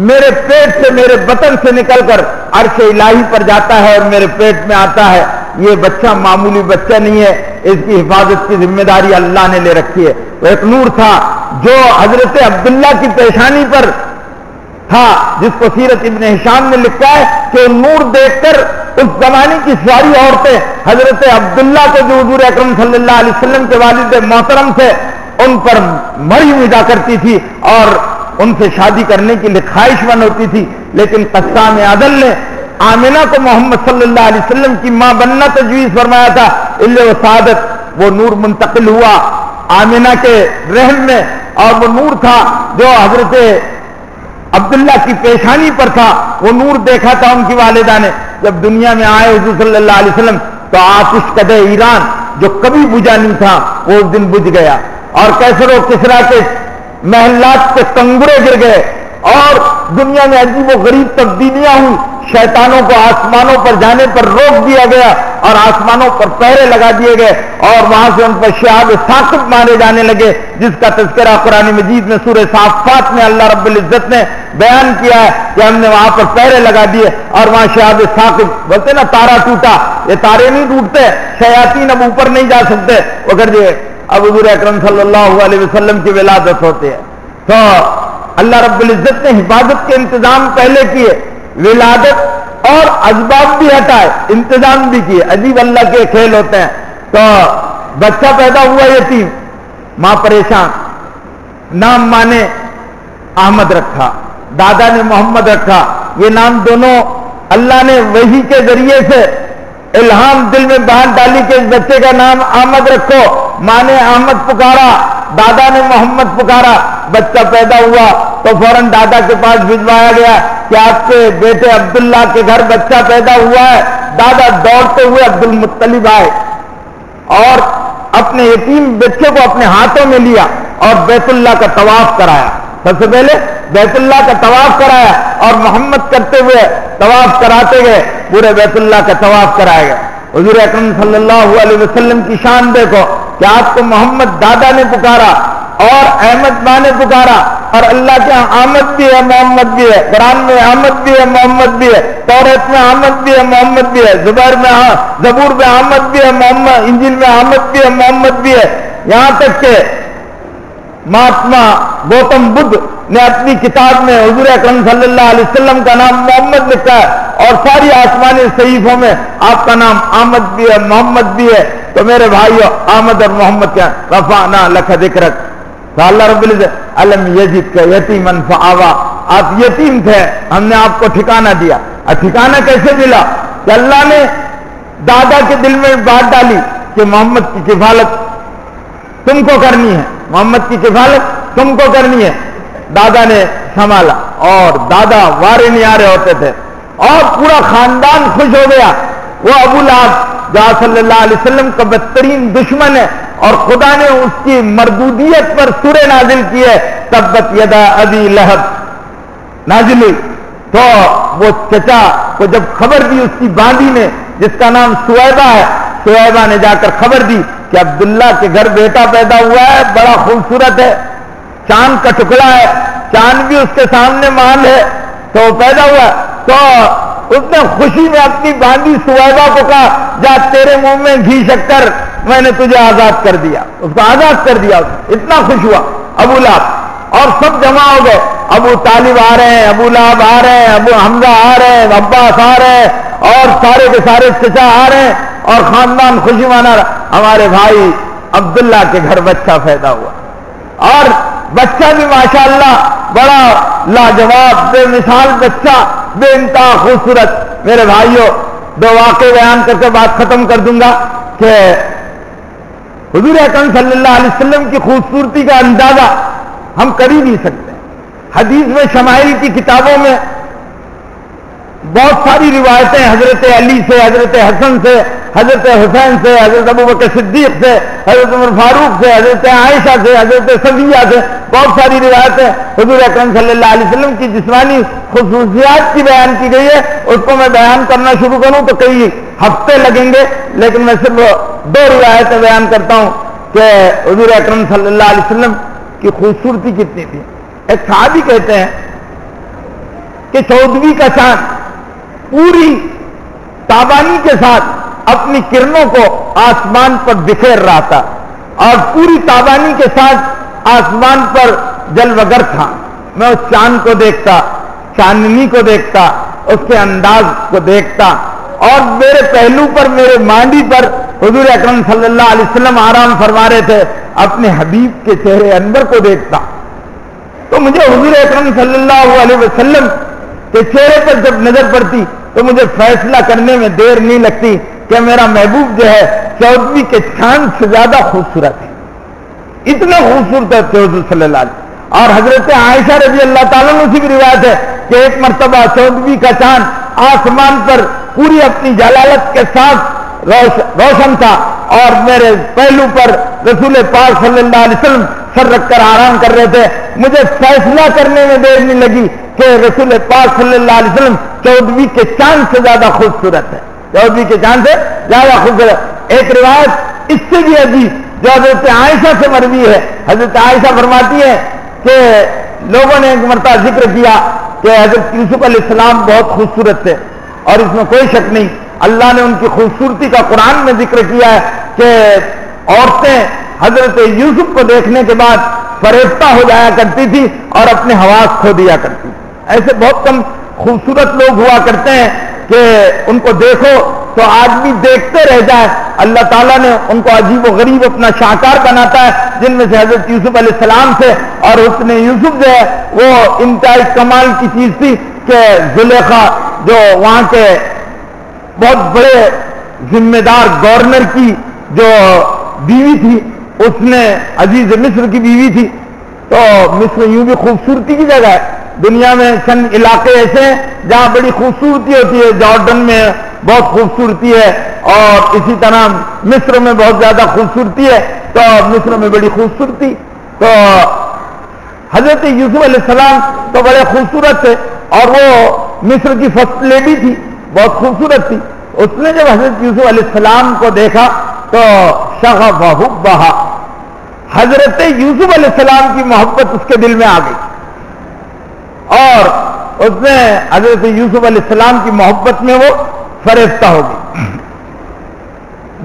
میرے پیٹ سے میرے بطن سے نکل کر عرش الہی پر جاتا ہے اور میرے پیٹ میں آتا ہے. یہ بچہ معمولی بچہ نہیں ہے، اس کی حفاظت کی ذمہ داری اللہ نے لے رکھی ہے. وہ ایک نور تھا جو حضرت عبداللہ کی پیشانی پر تھا جس کو سیرت ابن ہشام نے لکھا ہے کہ وہ نور دیکھ کر اس زمانے کی ساری عورتیں حضرت عبداللہ کو جو حضور اکرم صلی اللہ علیہ وسلم کے والد محترم تھے ان پر مری ہوئی جا کرتی تھی اور ان سے شادی کرنے کی خواہش مند ہوتی تھی، لیکن قسام عدل نے آمنہ کو محمد صلی اللہ علیہ وسلم کی ماں بننا تجویز فرمایا تھا، اللہ و سعادت وہ نور منتقل ہوا آمنہ کے رحم میں، اور وہ نور تھا جو حضرت عبداللہ کی پیشانی پر تھا، وہ نور دیکھا تھا ان کی والدہ نے۔ جب دنیا میں آئے حضور صلی اللہ علیہ وسلم تو آتش قدح ایران جو کبھی بجھا نہیں تھا وہ اس دن بجھ گیا، اور کیسر و کسریٰ کے محلات پہ کنگرے گر گئے، اور دنیا میں عجیب و غریب تبدیلیاں ہوئی، شیطانوں کو آسمانوں پر جانے پر روک دیا گیا اور آسمانوں پر پہرے لگا دیے گئے، اور وہاں سے ان پر شہاب ثاقب مارے جانے لگے، جس کا تذکرہ قرآن مجید میں سورہ صافات میں اللہ رب العزت نے بیان کیا ہے کہ ہم نے وہاں پر پہرے لگا دیے اور وہاں شہاب ثاقب، بولتے نا تارا ٹوٹا، یہ تارے نہیں ٹوٹتے، شیاطین اب اوپر نہیں جا سکتے، وہ کر دیے۔ اب حضور اکرم صلی اللہ علیہ وسلم کی ولادت ہوتی ہے تو اللہ رب العزت نے حفاظت کے انتظام پہلے کیے، ولادت اور اسباب بھی ہٹائے، انتظام بھی کیے، عجیب اللہ کے کھیل ہوتے ہیں۔ تو بچہ پیدا ہوا یتیم، ماں پریشان، نام ماں نے احمد رکھا، دادا نے محمد رکھا، یہ نام دونوں اللہ نے وحی کے ذریعے سے الہام دل میں بہت ڈالی کہ اس بچے کا نام احمد رکھو، ماں نے احمد پکارا، دادا نے محمد پکارا، بچہ پیدا ہوا تو فوراً دادا کے پاس بھجوایا گیا کہ آپ کے بیٹے عبداللہ کے گھر بچہ پیدا ہوا ہے۔ دادا دوڑتے ہوئے عبد المطلب آئے اور اپنے یتیم بچے کو اپنے ہاتھوں میں لیا اور بیت اللہ کا طواف کرایا، سب سے پہلے بیت اللہ کا طواف کرایا اور محمد کرتے ہوئے طواف کراتے گئے، پورے بیت اللہ کا طواف کرایا گیا۔ حضور اکرم صلی اللہ علیہ وسلم کی شان دیکھو کہ آپ کو محمد دادا نے پکارا اور احمد ماں نے پکارا، اور اللہ کے آمد بھی ہے محمد بھی ہے، قرآن میں آمد بھی ہے محمد بھی ہے، توریت میں آمد بھی ہے محمد بھی ہے، زبور میں آمد بھی ہے محمد، انجیل میں آمد بھی ہے محمد بھی ہے، یہاں تک کہ مہاتما گوتم بدھ نے اپنی کتاب میں حضور اکرم صلی اللہ علیہ وسلم کا نام محمد لکھا ہے، اور ساری آسمانی صحیفوں میں آپ کا نام آمد بھی ہے محمد بھی ہے۔ تو میرے بھائیو، آمد اور محمد کیا، رفعنا لک ذکرک، تو اللہ رب العزت علم یجد کا یتیمن فآوا، آپ یتیم تھے، ہم نے آپ کو ٹھکانہ دیا۔ اور ٹھکانہ کیسے ملا؟ کہ اللہ نے دادا کے دل میں بات ڈالی کہ محمد کی کفالت تم کو کرنی ہے، محمد کی کفالت تم کو کرنی ہے۔ دادا نے سنبھالا، اور دادا وارے نہیں آ رہے ہوتے تھے، اور پورا خاندان خوش ہو گیا۔ وہ ابو لہب جو صلی اللہ علیہ وسلم کا بدترین دشمن ہے، اور خدا نے اس کی مردودیت پر سورہ نازل کی ہے، تبت یدا ابی لہب نازل ہوئی۔ تو وہ چچا کو جب خبر دی اس کی باندھی نے، جس کا نام سویبہ ہے، سویبہ نے جا کر خبر دی کہ عبداللہ کے گھر بیٹا پیدا ہوا ہے، بڑا خوبصورت ہے، چاند کا ٹکڑا ہے، چاند بھی اس کے سامنے مال ہے، تو پیدا ہوا۔ تو اس نے خوشی میں اپنی باندھی سویبہ کو کہا، جا تیرے منہ میں گھی شکر، میں نے تجھے آزاد کر دیا، اس کو آزاد کر دیا۔ اتنا خوش ہوا ابو لہب، اور سب جمع ہو گئے، ابو طالب آ رہے ہیں، ابو لہب آ رہے ہیں، ابو حمزہ آ رہے ہیں، عباس آ رہے ہیں، اور سارے کے سارے چچا آ رہے ہیں، اور خاندان خوشی منا رہا۔ ہمارے بھائی عبداللہ کے گھر بچہ پیدا ہوا، اور بچہ بھی ماشاءاللہ بڑا لاجواب بے مثال بچہ، بے انتہا خوبصورت۔ میرے بھائیوں، دو واقعے بیان کر کے بات ختم کر دوں گا کہ حضور اکرم صلی اللہ علیہ وسلم کی خوبصورتی کا اندازہ ہم کر ہی نہیں سکتے۔ حدیث میں شمائل کی کتابوں میں بہت ساری روایتیں حضرت علی سے، حضرت حسن سے، حضرت حسین سے، حضرت ابوبکر صدیق سے، حضرت عمر فاروق سے، حضرت عائشہ سے، حضرت صفیہ سے، بہت ساری روایتیں حضور اکرم صلی اللہ علیہ وسلم کی جسمانی خصوصیات کی بیان کی گئی ہے۔ اس کو میں بیان کرنا شروع کروں تو کئی ہفتے لگیں گے، لیکن میں صرف دو روایتیں بیان کرتا ہوں کہ حضور اکرم صلی اللہ علیہ وسلم کی خوبصورتی کتنی تھی۔ ایک صحابی کہتے ہیں کہ 14ویں کا چاند پوری تابانی کے ساتھ اپنی کرنوں کو آسمان پر بکھیر رہا تھا، اور پوری تابانی کے ساتھ آسمان پر جلوگر تھا۔ میں اس چاند کو دیکھتا چاندنی کو دیکھتا، اس کے انداز کو دیکھتا، اور میرے پہلو پر، میرے مانڈی پر حضور اکرم صلی اللہ علیہ وسلم آرام فرما رہے تھے، اپنے حبیب کے چہرے انور کو دیکھتا تو مجھے حضور اکرم صلی اللہ علیہ وسلم کے چہرے پر جب نظر پڑتی تو مجھے فیصلہ کرنے میں دیر نہیں لگتی کہ میرا محبوب جو ہے 14ویں کے چاند سے زیادہ خوبصورت ہے، اتنے خوبصورت تھے حضور صلی اللہ علیہ وسلم۔ اور حضرت عائشہ رضی اللہ تعالیٰ عنہ کی بھی روایت ہے کہ ایک مرتبہ 14ویں کا چاند آسمان پر پوری اپنی جلالت کے ساتھ روشن تھا، اور میرے پہلو پر رسول پاک صلی اللہ علیہ وسلم سر رکھ کر آرام کر رہے تھے۔ مجھے فیصلہ کرنے میں دیر نہیں لگی کہ رسول پاک صلی اللہ علیہ وسلم 14ویں کے چاند سے زیادہ خوبصورت ہے، 14ویں کے چاند سے زیادہ خوبصورت۔ ایک روایت اس سے بھی عجیب جو حضرت عائشہ سے مروی ہے، حضرت عائشہ فرماتی ہے کہ لوگوں نے ایک مرتبہ ذکر کیا کہ حضرت یوسف علیہ السلام بہت خوبصورت تھے، اور اس میں کوئی شک نہیں، اللہ نے ان کی خوبصورتی کا قرآن میں ذکر کیا ہے کہ عورتیں حضرت یوسف کو دیکھنے کے بعد فریفتہ ہو جایا کرتی تھی اور اپنے حواس کھو دیا کرتی۔ ایسے بہت کم خوبصورت لوگ ہوا کرتے ہیں کہ ان کو دیکھو تو آدمی دیکھتے رہ جائے، اللہ تعالیٰ نے ان کو عجیب و غریب اپنا شاہکار بناتا ہے، جن میں سے حضرت یوسف علیہ السلام سے، اور حسن یوسف جو ہے وہ انتہائی کمال کی چیز تھی کہ زلیخا جو وہاں کے بہت بڑے ذمہ دار گورنر کی جو بیوی تھی، اس نے عزیز مصر کی بیوی تھی، تو مصر یوں بھی خوبصورتی کی جگہ ہے، دنیا میں چند علاقے ایسے ہیں جہاں بڑی خوبصورتی ہوتی ہے، جارڈن میں بہت خوبصورتی ہے، اور اسی طرح مصر میں بہت زیادہ خوبصورتی ہے، تو مصر میں بڑی خوبصورتی، تو حضرت یوسف علیہ السلام تو بڑے خوبصورت تھے، اور وہ مصر کی فرسٹ لیڈی تھی، بہت خوبصورت تھی۔ اس نے جب حضرت یوسف علیہ السلام کو دیکھا تو شغف حبھا، حضرت یوسف علیہ السلام کی محبت اس کے دل میں آ گئی، اور اس نے حضرت یوسف علیہ السلام کی محبت میں وہ فریفتہ ہو گئی،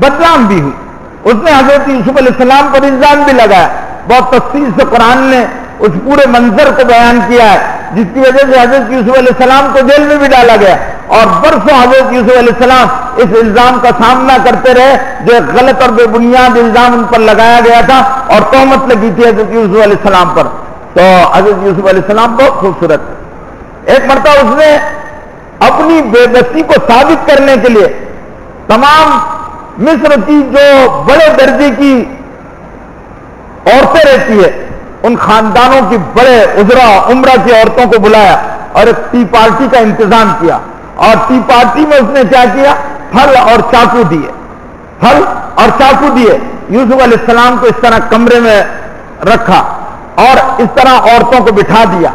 بدنام بھی ہوئی۔ اس نے حضرت یوسف علیہ السلام پر الزام بھی لگایا، بہت تفصیل سے قرآن نے اس پورے منظر کو بیان کیا ہے، جس کی وجہ سے حضرت یوسف علیہ السلام کو جیل میں بھی ڈالا گیا، اور برسوں حضرت یوسف علیہ السلام اس الزام کا سامنا کرتے رہے جو ایک غلط اور بے بنیاد الزام ان پر لگایا گیا تھا، اور تہمت لگی تھی حضرت یوسف علیہ السلام پر۔ تو حضرت یوسف علیہ السلام بہت خوبصورت ہے۔ ایک مرتبہ اس نے اپنی بے بسی کو ثابت کرنے کے لیے تمام مصر کی جو بڑے درجے کی عورتیں رہتی ہے، ان خاندانوں کی بڑے عذرا عمرہ کی عورتوں کو بلایا اور ایک ٹی پارٹی کا انتظام کیا، اور ٹی پارٹی میں اس نے کیا کیا، پھل اور چاقو دیے، پھل اور چاقو دیے، یوسف علیہ السلام کو اس طرح کمرے میں رکھا اور اس طرح عورتوں کو بٹھا دیا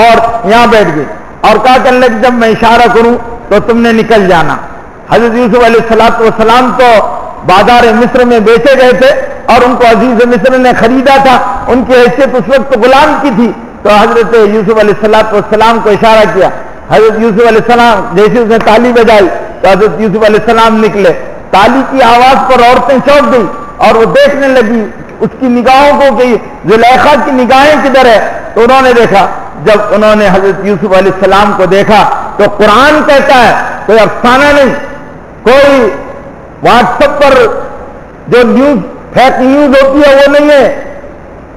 اور یہاں بیٹھ گئے، اور کہا کہ اللہ جب میں اشارہ کروں تو تم نے نکل جانا۔ حضرت یوسف علیہ السلام تو بازار مصر میں بیچے گئے تھے، اور ان کو عزیز مصر نے خریدا تھا، ان کی حیثیت اس وقت غلام کی تھی، تو حضرت یوسف علیہ السلام کو اشارہ کیا، حضرت یوسف علیہ السلام جیسے اس نے تالی بجائی تو حضرت یوسف علیہ السلام نکلے، تالی کی آواز پر عورتیں چونک گئی اور وہ دیکھنے لگی اس کی نگاہوں کو کہ زلیخا کی نگاہیں کدھر ہے، تو انہوں نے دیکھا، جب انہوں نے حضرت یوسف علیہ السلام کو دیکھا تو قرآن کہتا ہے، کوئی افسانہ نہیں، کوئی واٹس ایپ پر جو نیوز فیک نیوز ہوتی ہے وہ نہیں ہے،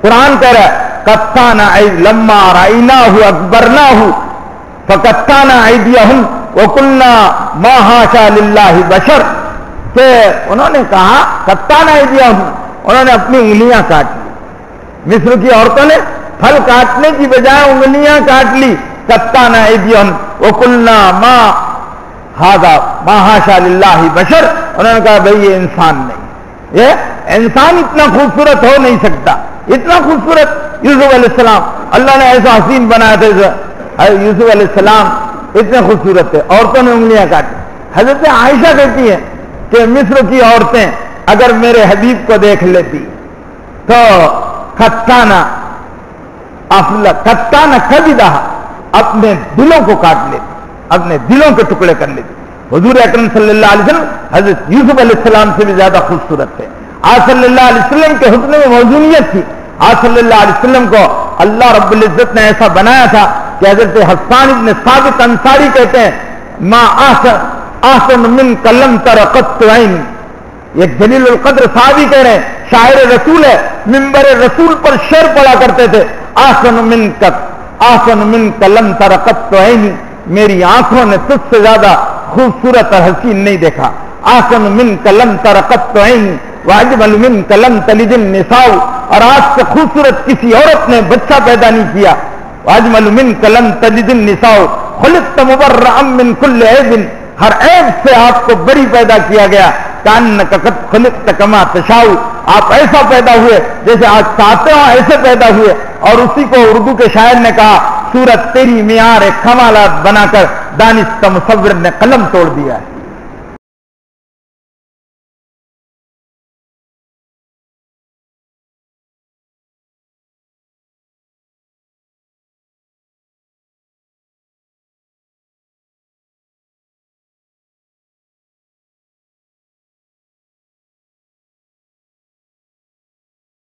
قرآن کہہ رہا ہے کتانا لما رأیناہ اکبرناہ فکتانا ایدیہم وقلنا ما حاشا للہ بشر، کہ انہوں نے کہا کتانا ایدیہم، انہوں نے اپنی انگلیاں کاٹ لی، مصر کی عورتوں نے پھل کاٹنے کی بجائے انگلیاں کاٹ لی، کتانا ایدیہم وقلنا ما حاشا للہ بشر، انہوں نے کہا بھئی یہ انسان نہیں، یہ انسان اتنا خوبصورت ہو نہیں سکتا، اتنا خوبصورت یوسف علیہ السلام اللہ نے ایسا حسین بنایا تھا، یوسف علیہ السلام اتنے خوبصورت تھے، عورتوں نے انگلیاں کاٹی۔ حضرت عائشہ کہتی ہے کہ مصر کی عورتیں اگر میرے حبیب کو دیکھ لیتی تو کتانا کبدہ، اپنے دلوں کو کاٹ لیتی، اپنے دلوں کے ٹکڑے کر لیتی۔ حضور اکرم صلی اللہ علیہ وسلم حضرت یوسف علیہ السلام سے بھی زیادہ خوبصورت تھے، آپ صلی اللہ علیہ وسلم کے حسن میں موزونیت تھی، آپ صلی اللہ علیہ وسلم کو اللہ رب العزت نے ایسا بنایا تھا کہ حضرت حسان ابن ثابت انصاری کہتے ہیں ما احسن من کلم ترقت عین. ایک جلیل القدر صحابی کہہ رہے ہیں شاعر رسول ہے, منبر رسول پر شعر پڑا کرتے تھے احسن من کلم ترقت عین, میری آنکھوں نے تجھ سے زیادہ خوبصورت اور حسین نہیں دیکھا. احسن من کلم ترقت عین واجمل من کلم تلد النساء, اور آج سے خوبصورت کسی عورت نے بچہ پیدا نہیں کیا. واجمل من کلم تلد النساء خلقت مبرئا من كل عیب, ہر عیب سے آپ کو بری پیدا کیا گیا. کانک قد خلقت کما تشاء, آپ ایسا پیدا ہوئے جیسے آج چاہتے ہو ایسے پیدا ہوئے. اور اسی کو اردو کے شاعر نے کہا صورت تیری معیار کمالات بنا کر دانستہ مصور نے قلم توڑ دیا ہے.